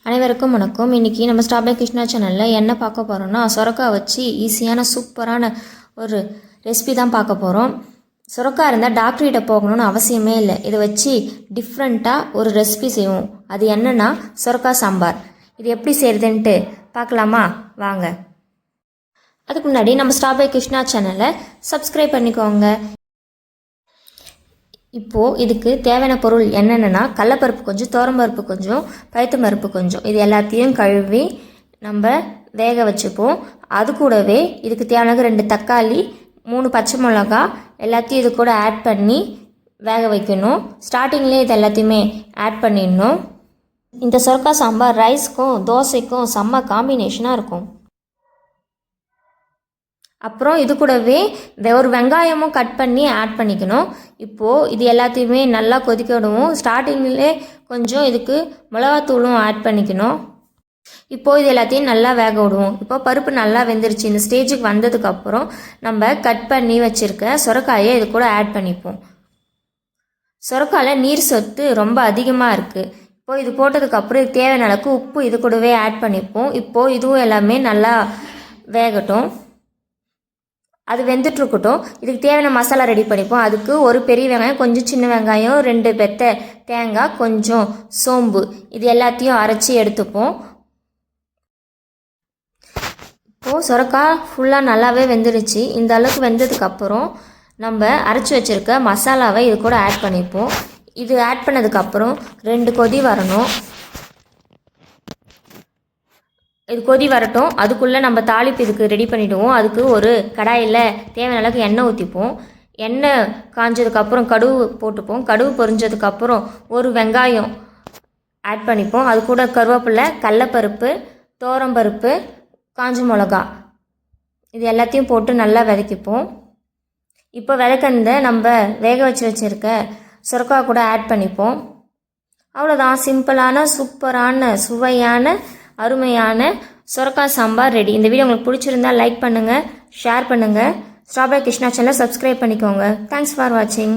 அனைவருக்கும் வணக்கம். இன்றைக்கி நம்ம ஸ்டார் பை கிருஷ்ணா சேனலில் என்ன பார்க்க போகிறோம்னா, சுரக்காய் வச்சு ஈஸியான சூப்பரான ஒரு ரெசிபி தான் பார்க்க போகிறோம். சுரக்காய் இருந்தால் டாக்டர்கிட்ட போகணும்னு அவசியமே இல்லை. இதை வச்சு டிஃப்ரெண்ட்டாக ஒரு ரெசிபி செய்வோம். அது என்னென்னா சுரக்காய் சாம்பார். இது எப்படி செய்கிறதுன்ட்டு பார்க்கலாமா? வாங்க. அதுக்கு முன்னாடி நம்ம ஸ்டார் பை கிருஷ்ணா சேனலை சப்ஸ்கிரைப் பண்ணிக்கோங்க. இப்போது இதுக்கு தேவையான பொருள் என்னென்னா, கடலப்பருப்பு கொஞ்சம், துவரம்பருப்பு கொஞ்சம், பருப்பு கொஞ்சம், இது எல்லாத்தையும் கழுவி நம்ம வேக வச்சுப்போம். அது கூடவே இதுக்கு தேவையான 2 தக்காளி, 3 பச்சை மிளகா எல்லாத்தையும் இது கூட ஆட் பண்ணி வேக வைக்கணும். ஸ்டார்டிங்லேயே இது எல்லாத்தையுமே ஆட் பண்ணிடணும். இந்த சுரக்காய் சாம்பார் ரைஸ்க்கும் தோசைக்கும் செம்ம காம்பினேஷனாக இருக்கும். அப்புறம் இது கூடவே ஒரு வெங்காயமும் கட் பண்ணி ஆட் பண்ணிக்கணும். இப்போது இது எல்லாத்தையுமே நல்லா கொதிக்க விடுவோம். ஸ்டார்டிங்லே கொஞ்சம் இதுக்கு மிளகாத்தூளும் ஆட் பண்ணிக்கணும். இப்போது இது எல்லாத்தையும் நல்லா வேக விடுவோம். இப்போ பருப்பு நல்லா வெந்துருச்சு. இந்த ஸ்டேஜுக்கு வந்ததுக்கப்புறம் நம்ம கட் பண்ணி வச்சுருக்க சுரக்காயை இது கூட ஆட் பண்ணிப்போம். சுரக்காயில் நீர் சத்து ரொம்ப அதிகமாக இருக்குது. இப்போது இது போட்டதுக்கப்புறம் இது தேவையான அளவுக்கு உப்பு இது கூடவே ஆட் பண்ணிப்போம். இப்போது இதுவும் எல்லாமே நல்லா வேகட்டும். அது வெந்துட்டுருக்கட்டும். இதுக்கு தேவையான மசாலா ரெடி பண்ணிப்போம். அதுக்கு ஒரு பெரிய வெங்காயம், கொஞ்சம் சின்ன வெங்காயம், 2 பெத்த தேங்காய், கொஞ்சம் சோம்பு, இது எல்லாத்தையும் அரைச்சி எடுத்துப்போம். இப்போது சுரக்காய் ஃபுல்லாக நல்லாவே வெந்துடுச்சு. இந்த அளவுக்கு வெந்ததுக்கப்புறம் நம்ம அரைச்சி வச்சுருக்க மசாலாவை இது கூட ஆட் பண்ணிப்போம். இது ஆட் பண்ணதுக்கப்புறம் 2 கொதி வரணும். இது கொதி வரட்டும். அதுக்குள்ளே நம்ம தாளிப்பு இதுக்கு ரெடி பண்ணிவிடுவோம். அதுக்கு ஒரு கடாயில் தேவையான அளவுக்கு எண்ணெய் ஊற்றிப்போம். எண்ணெய் காஞ்சதுக்கப்புறம் கடுகு போட்டுப்போம். கடுகு பொரிஞ்சதுக்கப்புறம் ஒரு வெங்காயம் ஆட் பண்ணிப்போம். அது கூட கருவேப்பிலை, கடலப்பருப்பு, துவரம்பருப்பு, காஞ்ச மிளகா, இது எல்லாத்தையும் போட்டு நல்லா வதக்கிப்போம். இப்போ விளக்கந்த நம்ம வேக வச்சுருக்க சுரக்காய் கூட ஆட் பண்ணிப்போம். அவ்வளோதான். சிம்பிளான சூப்பரான சுவையான அருமையான சுரக்காய் சாம்பார் ரெடி. இந்த வீடியோ உங்களுக்கு பிடிச்சிருந்தா லைக் பண்ணுங்கள், ஷேர் பண்ணுங்கள். ஸ்டார் பை கிருஷ்ணா சேனலை சப்ஸ்கிரைப் பண்ணிக்கோங்க. தேங்க்ஸ் ஃபார் வாட்சிங்.